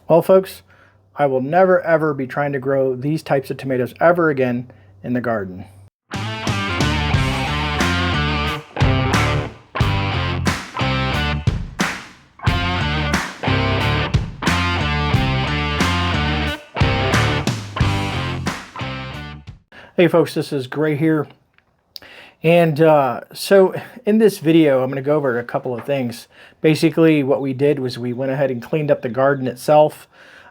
Well, folks, I will never ever be trying to grow these types of tomatoes ever again in the garden. Hey folks, this is Grey here. And so in this video, I'm going to go over a couple of things. Basically, what we did was we went ahead and cleaned up the garden itself,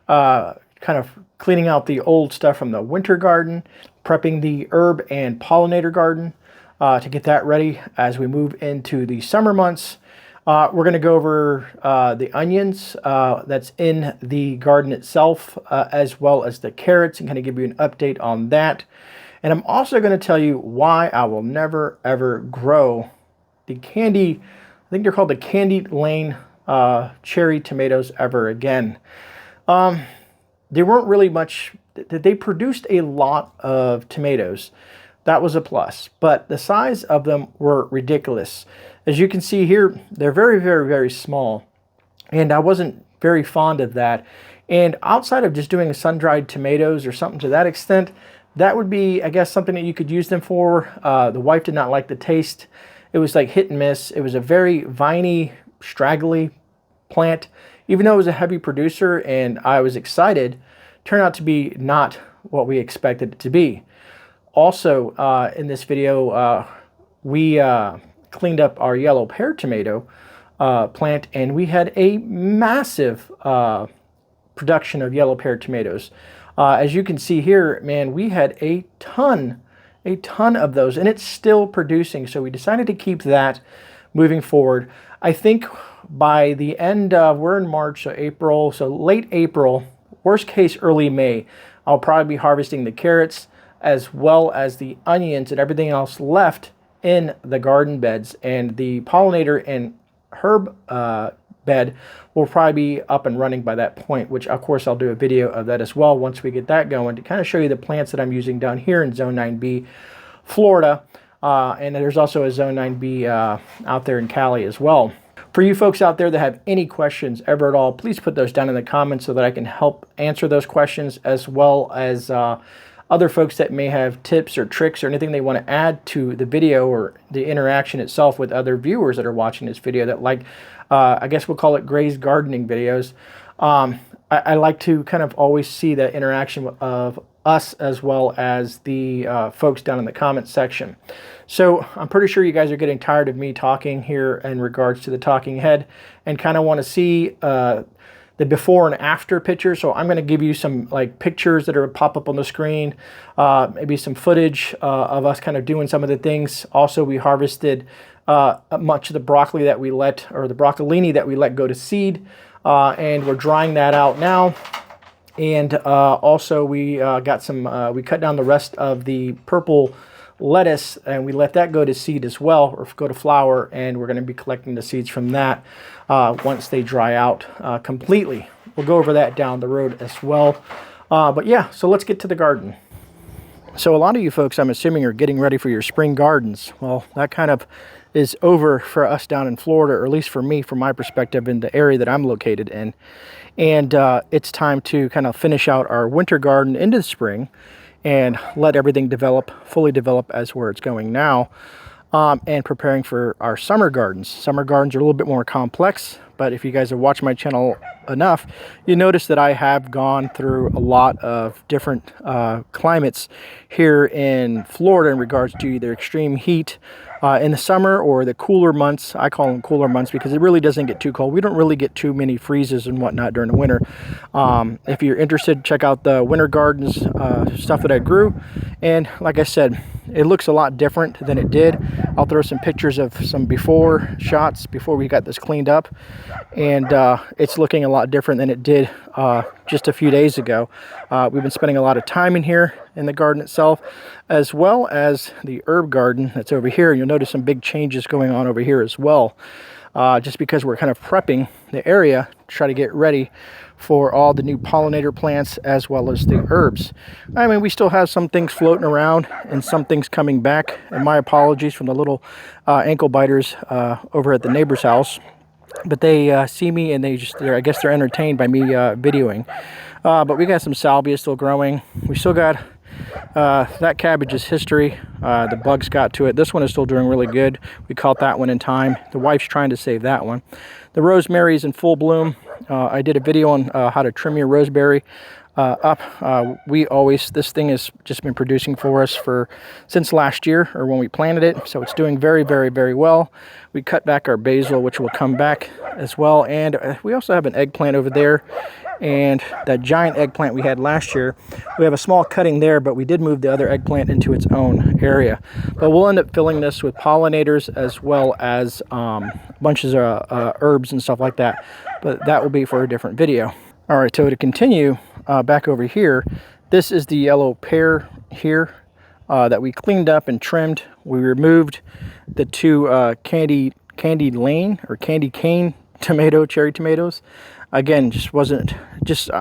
kind of cleaning out the old stuff from the winter garden, prepping the herb and pollinator garden to get that ready as we move into the summer months. We're going to go over the onions that's in the garden itself, as well as the carrots, and kind of give you an update on that. And I'm also going to tell you why I will never ever grow the candy, I think they're called the Candy Lane cherry tomatoes ever again. They weren't really much, they produced a lot of tomatoes. That was a plus, but the size of them were ridiculous. As you can see here, they're very, very, very small, and I wasn't very fond of that. And outside of just doing sun-dried tomatoes or something to that extent, that would be, I guess, something that you could use them for. The wife did not like the taste. It was like hit and miss. It was a very viney, straggly plant. Even though it was a heavy producer and I was excited, turned out to be not what we expected it to be. Also, in this video, we cleaned up our yellow pear tomato plant, and we had a massive production of yellow pear tomatoes. As you can see here, man, we had a ton of those, and it's still producing. So we decided to keep that moving forward. I think by the end of, we're in March, so April, so late April, worst case early May, I'll probably be harvesting the carrots as well as the onions and everything else left in the garden beds. And the pollinator and herb bed will probably be up and running by that point, which of course I'll do a video of that as well once we get that going, to kind of show you the plants that I'm using down here in Zone 9B, Florida. And there's also a Zone 9B out there in Cali as well. For you folks out there that have any questions ever at all, please put those down in the comments so that I can help answer those questions, as well as other folks that may have tips or tricks or anything they want to add to the video or the interaction itself with other viewers that are watching this video that like, I guess we'll call it Grey's gardening videos. I like to kind of always see that interaction of us as well as the folks down in the comments section. So I'm pretty sure you guys are getting tired of me talking here in regards to the talking head, and kind of want to see the before and after pictures. So I'm going to give you some like pictures that are pop up on the screen, maybe some footage of us kind of doing some of the things. Also, we harvested much of the broccoli that we let, or the broccolini that we let go to seed, and we're drying that out now. And also we got some, we cut down the rest of the purple lettuce, and we let that go to seed as well, or go to flower, and we're going to be collecting the seeds from that once they dry out completely. We'll go over that down the road as well. But yeah, so let's get to the garden. So a lot of you folks, I'm assuming, are getting ready for your spring gardens. Well, that kind of is over for us down in Florida, or at least for me, from my perspective, in the area that I'm located in. And it's time to kind of finish out our winter garden into the spring and let everything develop, fully develop as where it's going now, and preparing for our summer gardens. Summer gardens are a little bit more complex, but if you guys have watched my channel enough, you notice that I have gone through a lot of different climates here in Florida in regards to either extreme heat in the summer or the cooler months. I call them cooler months because it really doesn't get too cold. We don't really get too many freezes and whatnot during the winter. If you're interested, check out the winter gardens stuff that I grew. And like I said, it looks a lot different than it did. I'll throw some pictures of some before shots before we got this cleaned up. And it's looking a lot different than it did just a few days ago. We've been spending a lot of time in here in the garden itself, as well as the herb garden that's over here. You'll notice some big changes going on over here as well, just because we're kind of prepping the area to try to get ready for all the new pollinator plants as well as the herbs. I mean, we still have some things floating around and some things coming back, and my apologies from the little ankle biters over at the neighbor's house. but they see me and I guess they're entertained by me videoing. But we got some salvia still growing. We still got that cabbage is history. The bugs got to it. This one is still doing really good. We caught that one in time. The wife's trying to save that one. The rosemary is in full bloom. I did a video on how to trim your rosemary up. This thing has just been producing for us since last year, or when we planted it. So it's doing very, very, very well. We cut back our basil, which will come back as well. And we also have an eggplant over there. And that giant eggplant we had last year, we have a small cutting there, but we did move the other eggplant into its own area. But we'll end up filling this with pollinators as well as bunches of herbs and stuff like that. But that will be for a different video. All right, so to continue back over here, this is the yellow pear here that we cleaned up and trimmed. We removed the two candy cane cherry tomatoes. Again,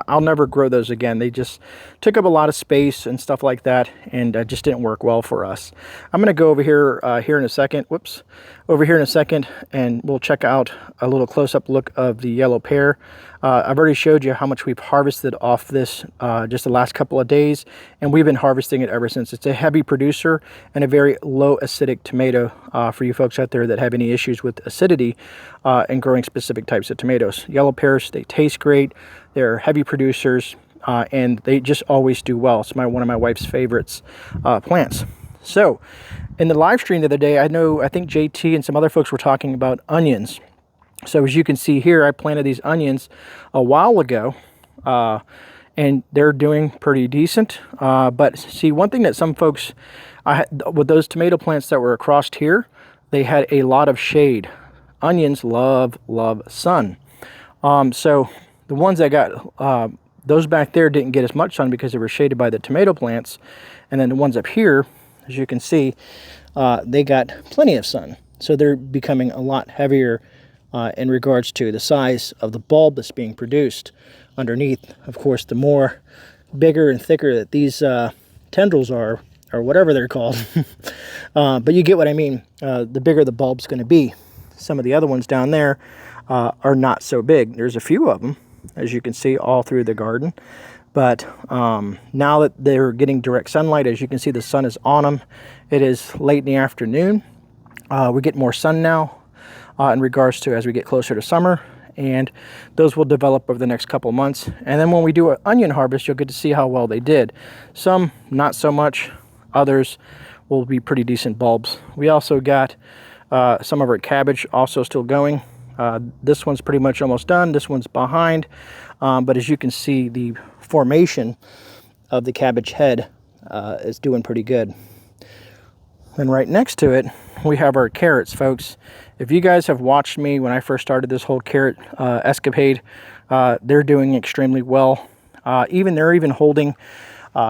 I'll never grow those again. They just took up a lot of space and stuff like that, and just didn't work well for us. I'm going to go over here in a second. Over here in a second, and we'll check out a little close-up look of the yellow pear. I've already showed you how much we've harvested off this just the last couple of days, and we've been harvesting it ever since. It's a heavy producer and a very low acidic tomato for you folks out there that have any issues with acidity and growing specific types of tomatoes. Yellow pears, they taste great. They're heavy producers, and they just always do well. It's one of my wife's favorites plants. So in the live stream the other day, I think JT and some other folks were talking about onions. So as you can see here, I planted these onions a while ago, and they're doing pretty decent. But see, one thing that some folks, with those tomato plants that were across here, they had a lot of shade. Onions love sun. So the ones I got, those back there didn't get as much sun because they were shaded by the tomato plants. And then the ones up here, as you can see, they got plenty of sun. So they're becoming a lot heavier in regards to the size of the bulb that's being produced underneath. Of course, the more bigger and thicker that these tendrils are, or whatever they're called, but you get what I mean, the bigger the bulb's going to be. Some of the other ones down there are not so big. There's a few of them, as you can see, all through the garden. But now that they're getting direct sunlight, as you can see, the sun is on them. It is late in the afternoon. We get more sun now in regards to as we get closer to summer, and those will develop over the next couple months. And then when we do an onion harvest, you'll get to see how well they did. Some not so much, others will be pretty decent bulbs. We also got some of our cabbage also still going. This one's pretty much almost done. This one's behind, but as you can see, the formation of the cabbage head is doing pretty good. And right next to it, we have our carrots, folks. If you guys have watched me when I first started this whole carrot escapade, they're doing extremely well. They're even holding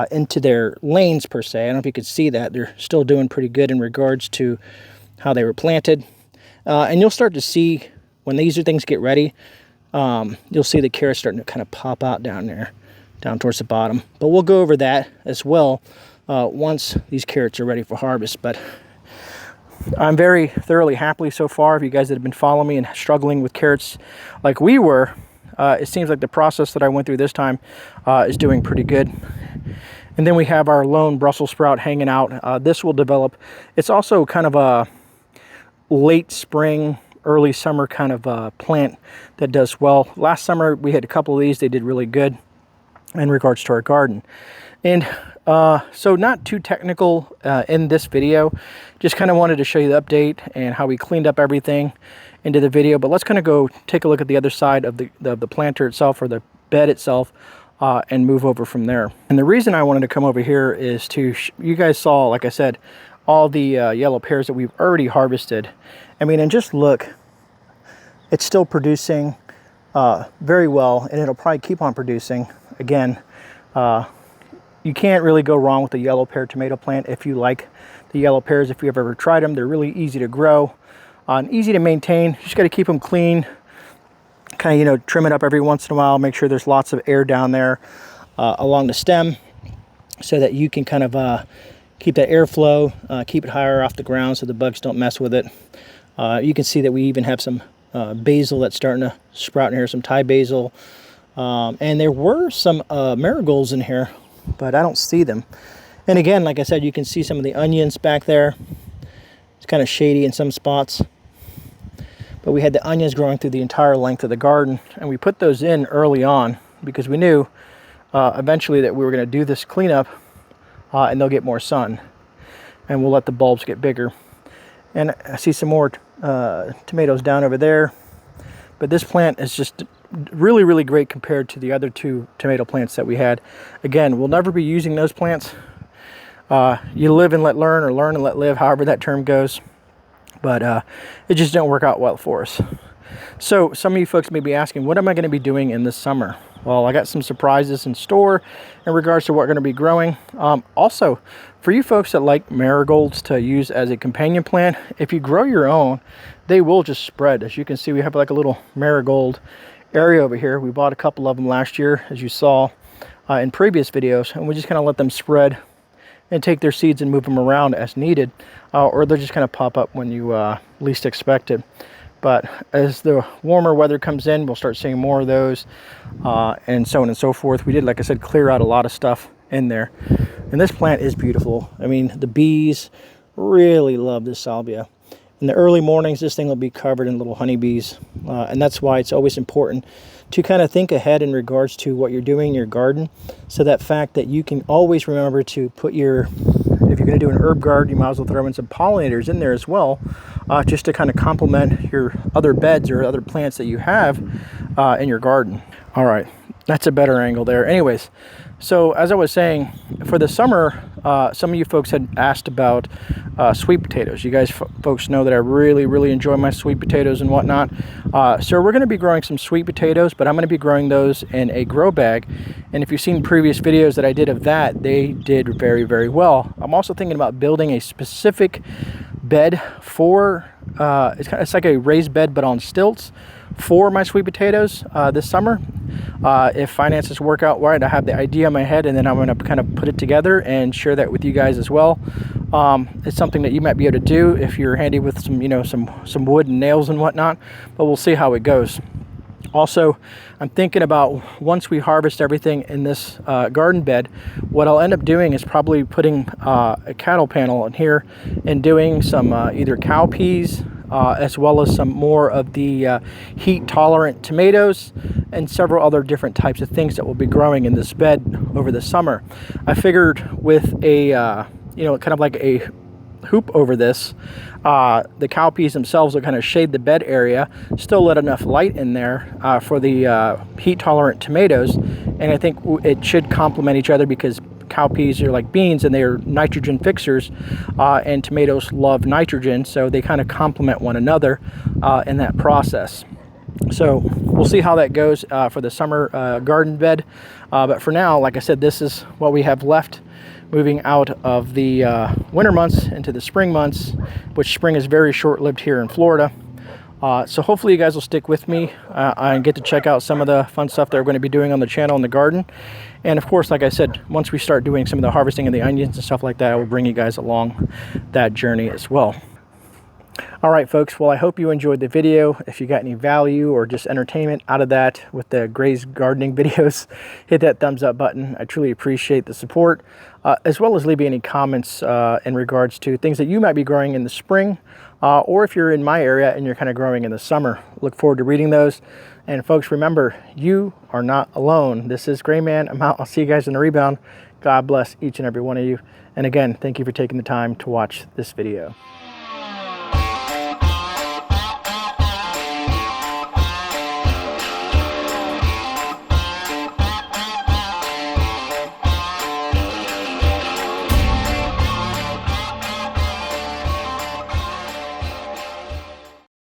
into their lanes per se. I don't know if you could see that. They're still doing pretty good in regards to how they were planted. And you'll start to see when these things get ready, you'll see the carrots starting to kind of pop out down there, down towards the bottom. But we'll go over that as well once these carrots are ready for harvest. But I'm very thoroughly happy so far. If you guys that have been following me and struggling with carrots like we were, it seems like the process that I went through this time is doing pretty good. And then we have our lone Brussels sprout hanging out. This will develop. It's also kind of a late spring, early summer kind of plant that does well. Last summer we had a couple of these. They did really good in regards to our garden. And so not too technical in this video, just kind of wanted to show you the update and how we cleaned up everything into the video. But let's kind of go take a look at the other side of the planter itself, or the bed itself, and move over from there. And the reason I wanted to come over here is you guys saw, like I said, all the yellow pears that we've already harvested. I mean, and just look, it's still producing very well, and it'll probably keep on producing. Again, you can't really go wrong with the yellow pear tomato plant if you like the yellow pears. If you've ever tried them, they're really easy to grow and easy to maintain. You just got to keep them clean, kind of, trim it up every once in a while, make sure there's lots of air down there along the stem, so that you can kind of keep that airflow, keep it higher off the ground so the bugs don't mess with it. You can see that we even have some basil that's starting to sprout in here, some Thai basil. And there were some marigolds in here, but I don't see them. And again, like I said, you can see some of the onions back there. It's kind of shady in some spots. But we had the onions growing through the entire length of the garden, and we put those in early on because we knew eventually that we were going to do this cleanup and they'll get more sun. And we'll let the bulbs get bigger. And I see some more tomatoes down over there. But this plant is just really, really great compared to the other two tomato plants that we had. Again, we'll never be using those plants. You live and let learn, or learn and let live, however that term goes. But it just didn't work out well for us. So some of you folks may be asking, what am I going to be doing in this summer? Well, I got some surprises in store in regards to what we're going to be growing. Also, for you folks that like marigolds to use as a companion plant, if you grow your own, they will just spread. As you can see, we have like a little marigold area over here. We bought a couple of them last year, as you saw in previous videos, and we just kind of let them spread and take their seeds and move them around as needed, or they'll just kind of pop up when you least expect it. But as the warmer weather comes in, we'll start seeing more of those, and so on and so forth. We did, like I said, clear out a lot of stuff in there. And this plant is beautiful. I mean, the bees really love this salvia. In the early mornings, this thing will be covered in little honeybees, and that's why it's always important to kind of think ahead in regards to what you're doing in your garden, so that fact that you can always remember to put your, if you're going to do an herb garden, you might as well throw in some pollinators in there as well, just to kind of complement your other beds or other plants that you have in your garden. All right, that's a better angle there. Anyways, so as I was saying, for the summer, some of you folks had asked about sweet potatoes. You guys folks know that I really, really enjoy my sweet potatoes and whatnot. So we're going to be growing some sweet potatoes, but I'm going to be growing those in a grow bag. And if you've seen previous videos that I did of that, they did very, very well. I'm also thinking about building a specific bed for, it's like a raised bed but on stilts for my sweet potatoes this summer. If finances work out right, I have the idea in my head, and then I'm going to kind of put it together and share that with you guys as well. It's something that you might be able to do if you're handy with some, you know, some wood and nails and whatnot, but we'll see how it goes. Also, I'm thinking about, once we harvest everything in this garden bed, what I'll end up doing is probably putting a cattle panel in here and doing some either cowpeas, as well as some more of the heat-tolerant tomatoes and several other different types of things that will be growing in this bed over the summer. I figured with a, you know, kind of like a hoop over this, the cowpeas themselves will kind of shade the bed area, still let enough light in there for the heat-tolerant tomatoes, and I think it should complement each other, because cowpeas are like beans and they're nitrogen fixers, and tomatoes love nitrogen, so they kind of complement one another in that process. So we'll see how that goes for the summer garden bed, but for now, like I said, this is what we have left moving out of the winter months into the spring months, which spring is very short-lived here in Florida. So hopefully you guys will stick with me and get to check out some of the fun stuff that we're going to be doing on the channel in the garden. And of course, like I said, once we start doing some of the harvesting of the onions and stuff like that, I will bring you guys along that journey as well. All right, folks, well, I hope you enjoyed the video. If you got any value or just entertainment out of that with the Grey's gardening videos, hit that thumbs up button. I truly appreciate the support, as well as leaving any comments in regards to things that you might be growing in the spring, or if you're in my area and you're kind of growing in the summer. Look forward to reading those. And folks, remember, you are not alone. This is GreyMan. I'm out. I'll see you guys in the rebound. God bless each and every one of you. And again, thank you for taking the time to watch this video.